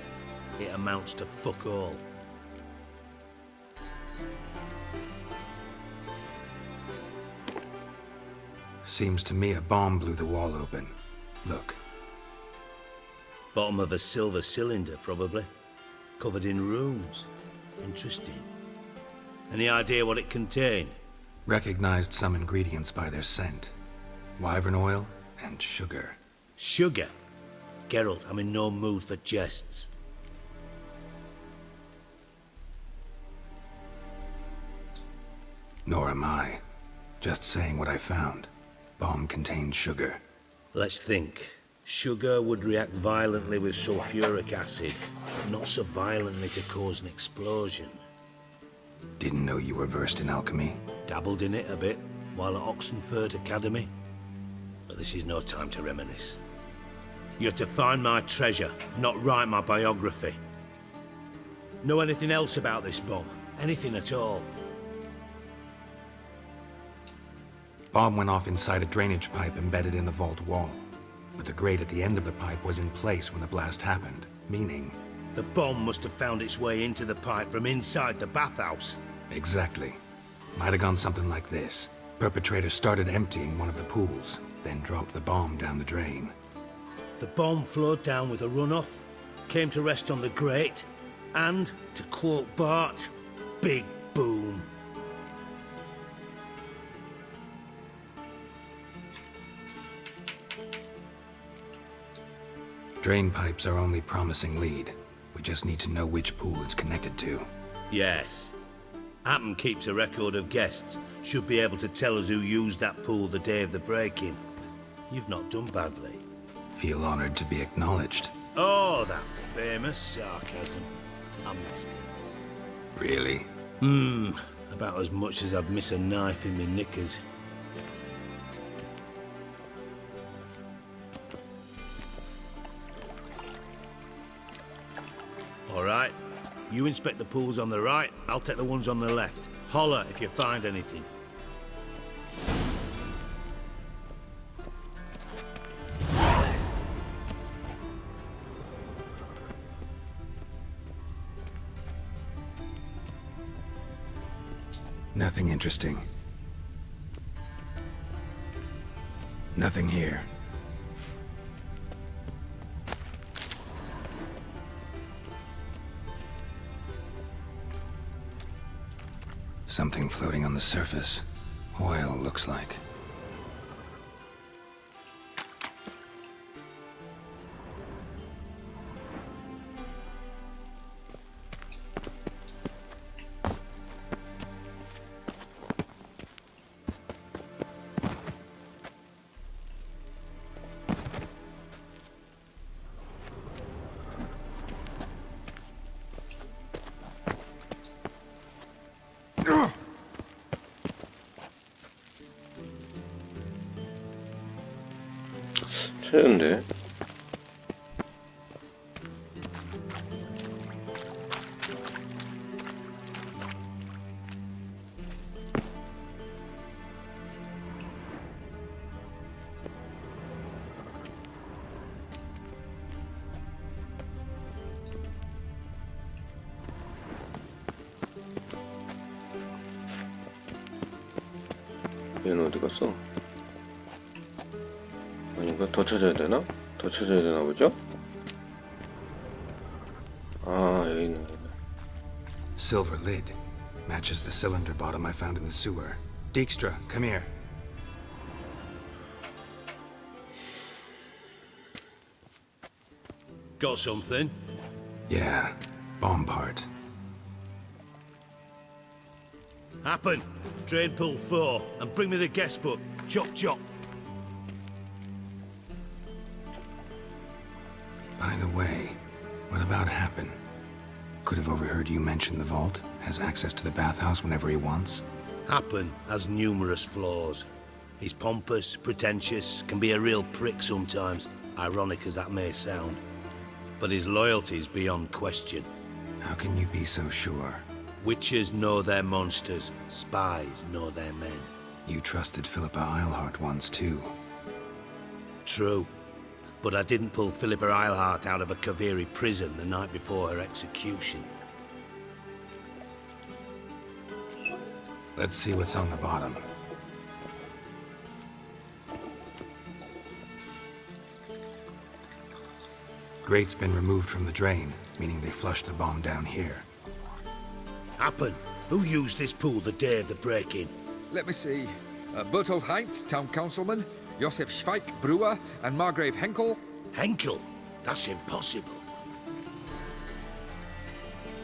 E: it amounts to fuck all.
C: Seems to me a bomb blew the wall open. Look.
E: Bottom of a silver cylinder, probably. Covered in runes. Interesting. Any idea what it contained?
C: Recognized some ingredients by their scent. Wyvern oil and sugar.
E: Sugar? Geralt, I'm in no mood for jests.
C: Nor am I. Just saying what I found. Bomb contained sugar.
E: Let's think. Sugar would react violently with sulfuric acid, but not so violently to cause an explosion.
C: Didn't know you were versed in alchemy.
E: Dabbled in it a bit, while at Oxenford Academy. But this is no time to reminisce. You're to find my treasure, not write my biography. Know anything else about this bomb? Anything at all?
C: Bomb went off inside a drainage pipe embedded in the vault wall. But the grate at the end of the pipe was in place when the blast happened, meaning...
E: The bomb must have found its way into the pipe from inside the bathhouse.
C: Exactly. Might have gone something like this. Perpetrator started emptying one of the pools, then dropped the bomb down the drain.
E: The bomb flowed down with a runoff, came to rest on the grate, and, to quote Bart, big boom.
C: Drain pipes are only promising lead. We just need to know which pool it's connected to.
E: Yes. Appen keeps a record of guests. Should be able to tell us who used that pool the day of the break-in. You've not done badly.
C: Feel honored to be acknowledged.
E: Oh, that famous sarcasm. I missed it.
C: Really?
E: About as much as I'd miss a knife in me knickers. All right. You inspect the pools on the right, I'll take the ones on the left. Holler if you find anything.
C: Nothing interesting. Nothing here. Something floating on the surface. Oil, looks like.
A: 찾았는데. 얘는 어디 갔어? 아닌가? 더 찾아야 되나? 더 찾아야 되나 보죠? 아, 여기 있는 거네.
C: Silver lid. Matches the cylinder bottom I found in the sewer. Dijkstra, come here.
E: Got something?
C: Yeah, bomb part.
E: Happen. Drain pool 4, and bring me the guest book. Chop chop.
C: By the way, what about Happen? Could have overheard you mention the vault. Has access to the bathhouse whenever he wants.
E: Happen has numerous flaws. He's pompous, pretentious, can be a real prick sometimes, ironic as that may sound. But his loyalty's beyond question.
C: How can you be so sure?
E: Witches know their monsters, spies know their men.
C: You trusted Philippa Eilhart once too.
E: True. But I didn't pull Philippa Eilhart out of a Kaviri prison the night before her execution.
C: Let's see what's on the bottom. grate's been removed from the drain, meaning they flushed the bomb down here.
E: Happen. Who used this pool the day of the break-in?
I: Let me see. Bertolt Heinz, town councilman, Josef Schweik, brewer, and Margrave Henkel.
E: Henkel? That's impossible.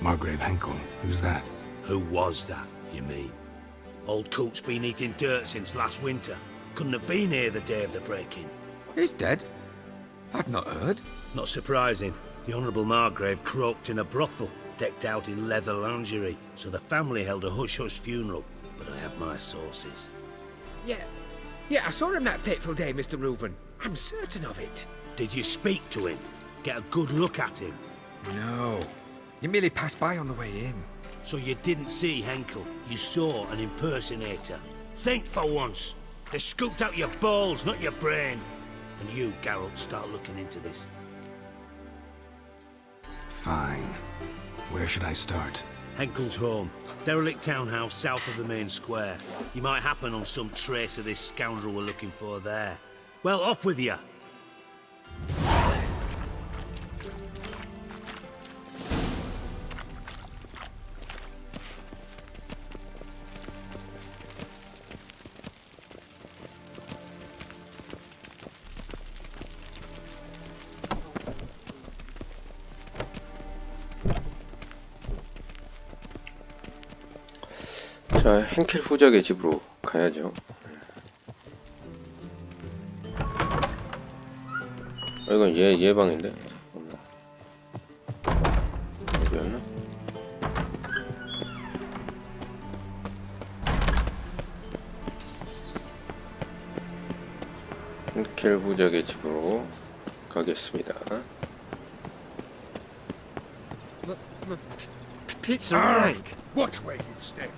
C: Margrave Henkel? Who's that?
E: Who was that, you mean? Old Coot's been eating dirt since last winter. Couldn't have been here the day of the break-in.
I: He's dead? I'd not heard.
E: Not surprising. The Honourable Margrave croaked in a brothel, decked out in leather lingerie, so the family held a hush-hush funeral. But I have my sources.
I: Yeah, I saw him that fateful day, Mr. Reuven. I'm certain of it.
E: Did you speak to him? Get a good look at him?
I: No. You merely passed by on the way in.
E: So you didn't see Henkel. You saw an impersonator. Think for once. They scooped out your balls, not your brain. And you, Geralt, start looking into this.
C: Fine. Where should I start?
E: Henkel's home. Derelict townhouse south of the main square. You might happen on some trace of this scoundrel we're looking for there. Well, off with you.
A: 자, henkel 후작의 집으로 가야죠. 이건 얘 방인데. 여기였나? henkel 후작의 집으로 가겠습니다.
I: Pizza Rag.
D: Watch where you step.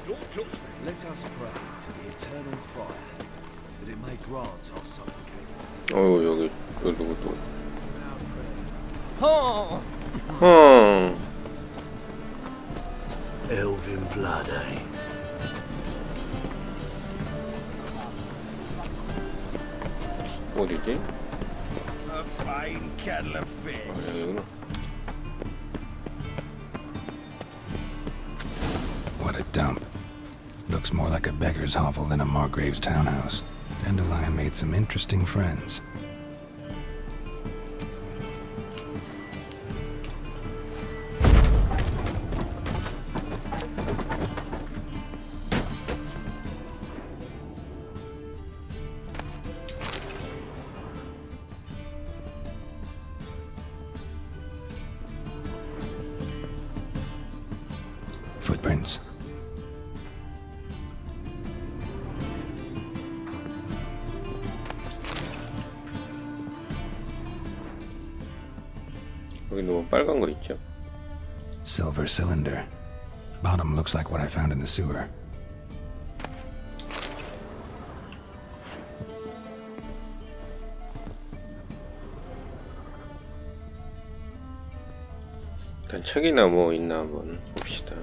N: Don't touch me. Let us pray to the eternal fire that it may grant our supplication.
A: 여기 누구 또?
E: Elven blood, eh?
A: 어디지?
N: A fine kettle of fish.
A: 여기구나.
C: What a dump. Looks more like a beggar's hovel than a Margrave's townhouse. Dandelion made some interesting friends. Footprints.
A: 여기 너무 빨간 거 있죠?
C: Silver cylinder. Bottom looks like what I found in the sewer.
A: 일단 책이나 뭐 있나 한번 봅시다.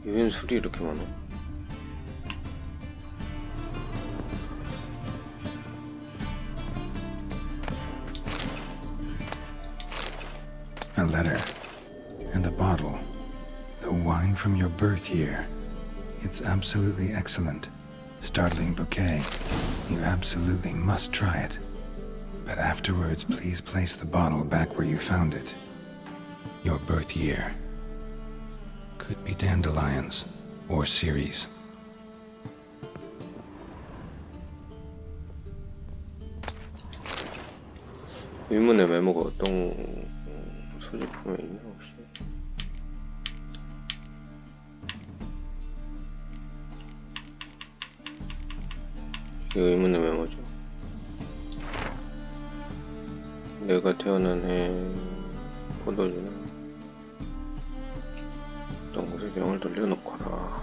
A: 웬 술이 이렇게 많아?
C: A letter. And a bottle. The wine from your birth year. It's absolutely excellent. Startling bouquet. You absolutely must try it. But afterwards, please place the bottle back where you found it. Your birth year. Could be dandelions. Or Ceres.
A: 의문의 메모가 어떤 소지품에 있나 혹시? 이게 의문의 메모죠. 내가 태어난 해 포도주는 어떤 곳에 병을 돌려놓거라.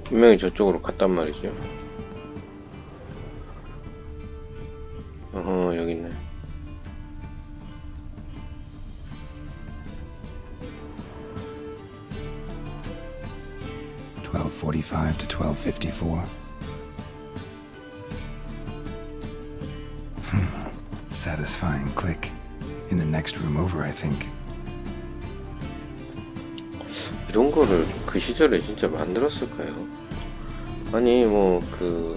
A: 분명히 저쪽으로 갔단 말이죠. 어허, 여기 있네.
C: (12:45 to 12:54). Satisfying click. In the next room over, I think.
A: 이런 거를 그 시절에 진짜 만들었을까요? 아니 뭐 그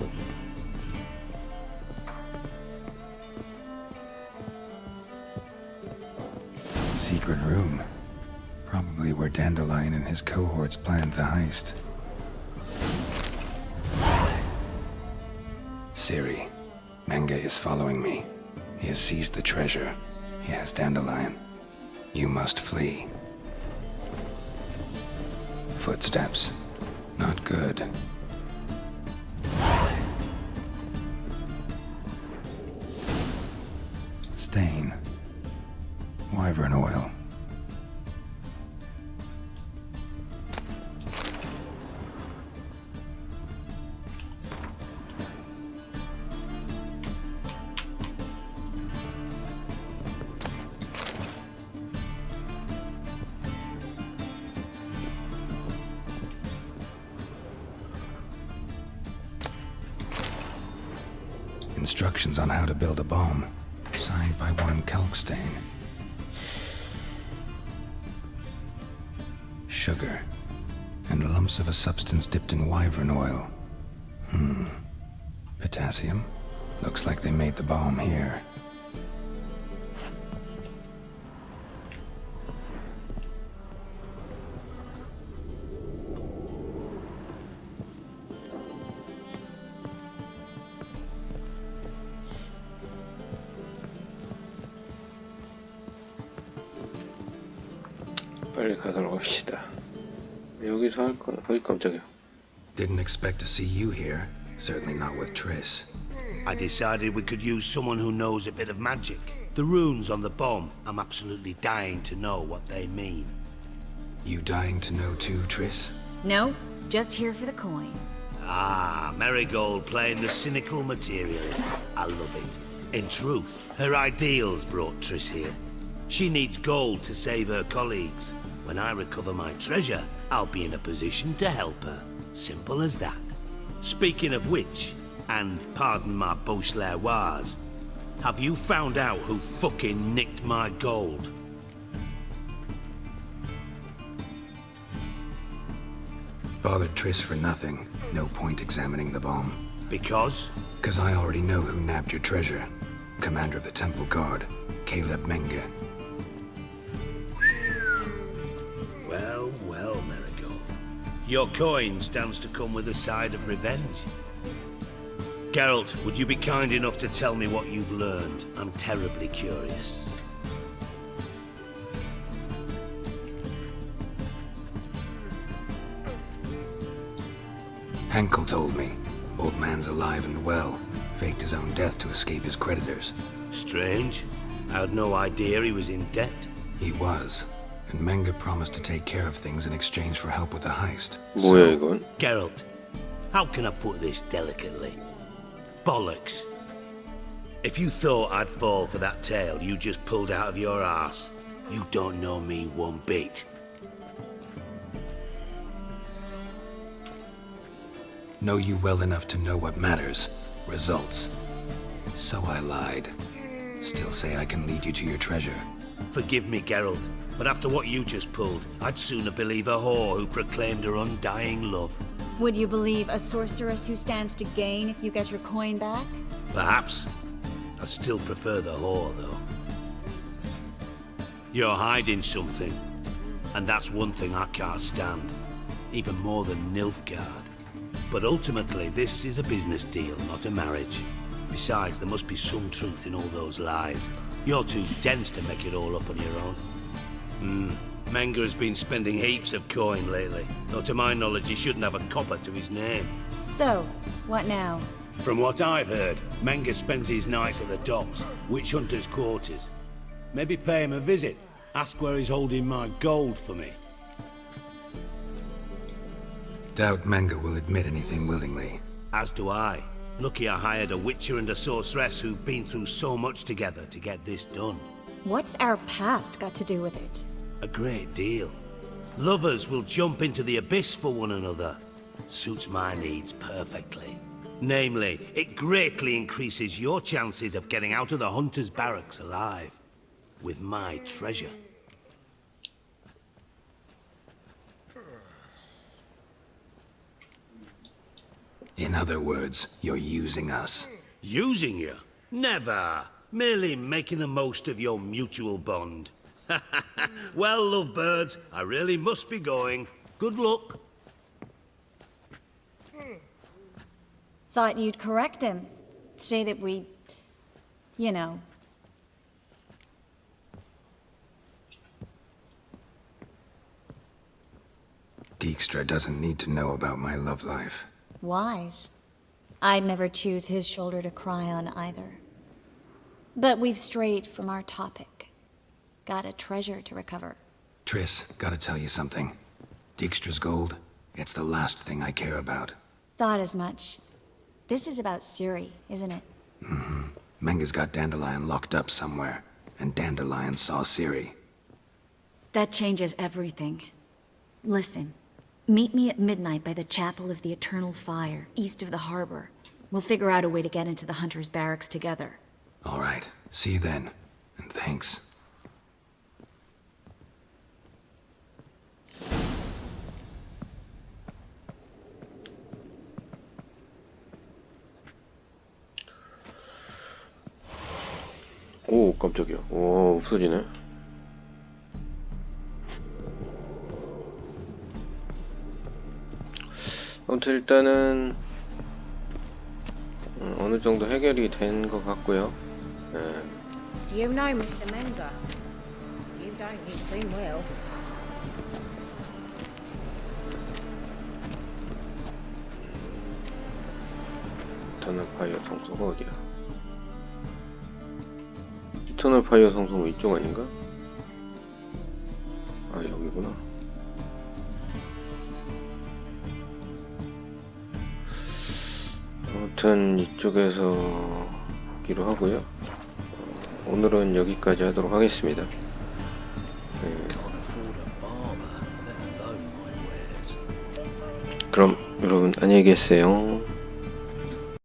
C: Secret room. Probably where Dandelion and his cohorts planned the heist. Siri, Menge is following me. He has seized the treasure. He has Dandelion. You must flee. Footsteps. Not good. Stain. Wyvern oil. Instructions on how to build a bomb, signed by one Kalkstain. Sugar, and lumps of a substance dipped in wyvern oil. Potassium? Looks like they made the bomb here.
A: 빨리 가도록 합시다. 여기서 할 건, 어이 깜짝이야.
C: Didn't expect to see you here. Certainly not with Triss.
E: I decided we could use someone who knows a bit of magic. The runes on the bomb, I'm absolutely dying to know what they mean.
C: You dying to know too, Triss?
G: No, just here for the coin.
E: Ah, Marigold playing the cynical materialist. I love it. In truth, her ideals brought Triss here. She needs gold to save her colleagues. When I recover my treasure, I'll be in a position to help her. Simple as that. Speaking of which, and pardon my Beauclervois, have you found out who fucking nicked my gold?
C: Bothered Triss for nothing. No point examining the bomb.
E: Because?
C: 'Cause I already know who nabbed your treasure. Commander of the Temple Guard, Caleb Menge.
E: Well, well, Marigold. Your coin stands to come with a side of revenge. Geralt, would you be kind enough to tell me what you've learned? I'm terribly curious.
C: Henkel told me. Old man's alive and well. Faked his own death to escape his creditors.
E: Strange. I had no idea he was in debt.
C: He was. And Menge promised to take care of things in exchange for help with the heist.
A: 뭐야 이건?
E: Geralt, how can I put this delicately? Bollocks. If you thought I'd fall for that tale you just pulled out of your arse, you don't know me one bit.
C: Know you well enough to know what matters. Results. So I lied. Still say I can lead you to your treasure.
E: Forgive me, Geralt, but after what you just pulled, I'd sooner believe a whore who proclaimed her undying love.
O: Would you believe a sorceress who stands to gain if you get your coin back?
E: Perhaps. I'd still prefer the whore, though. You're hiding something, and that's one thing I can't stand, even more than Nilfgaard. But ultimately, this is a business deal, not a marriage. Besides, there must be some truth in all those lies. You're too dense to make it all up on your own. Menga has been spending heaps of coin lately, though to my knowledge he shouldn't have a copper to his name.
O: So, what now?
E: From what I've heard, Menga spends his nights at the docks, witch hunters' quarters. Maybe pay him a visit. Ask where he's holding my gold for me.
C: Doubt Menga will admit anything willingly.
E: As do I. Lucky I hired a witcher and a sorceress who've been through so much together to get this done.
O: What's our past got to do with it?
E: A great deal. Lovers will jump into the abyss for one another. Suits my needs perfectly. Namely, it greatly increases your chances of getting out of the hunter's barracks alive. With my treasure.
C: In other words, you're using us.
E: Using you? Never. Merely making the most of your mutual bond. Well, lovebirds, I really must be going. Good luck.
O: Thought you'd correct him. Say that we... you know...
C: Dijkstra doesn't need to know about my love life.
O: wise. I'd never choose his shoulder to cry on either. But we've strayed from our topic. Got a treasure to recover.
C: Triss, gotta tell you something. Dijkstra's gold, it's the last thing I care about.
O: Thought as much. This is about Ciri, isn't it?
C: Mm-hmm. Menga's got Dandelion locked up somewhere, and Dandelion saw Ciri.
O: That changes everything. Listen, meet me at midnight by the Chapel of the Eternal Fire, east of the harbor. We'll figure out a way to get into the Hunter's Barracks together.
C: All right, see you then, and thanks.
A: 오, 깜짝이야. 오, 없어지네. 아무튼 일단은 어느 정도 해결이 된 것 같고요. 네.
J: Do you know Mr. Menga? You don't, you soon will.
A: 이터널 파이어 성소가 어디야? 이터널 파이어 성소는 이쪽 아닌가? 아, 여기구나. 아무튼 이쪽에서 하기로 하고요. 오늘은 여기까지 하도록 하겠습니다. 네. 그럼 여러분 안녕히 계세요.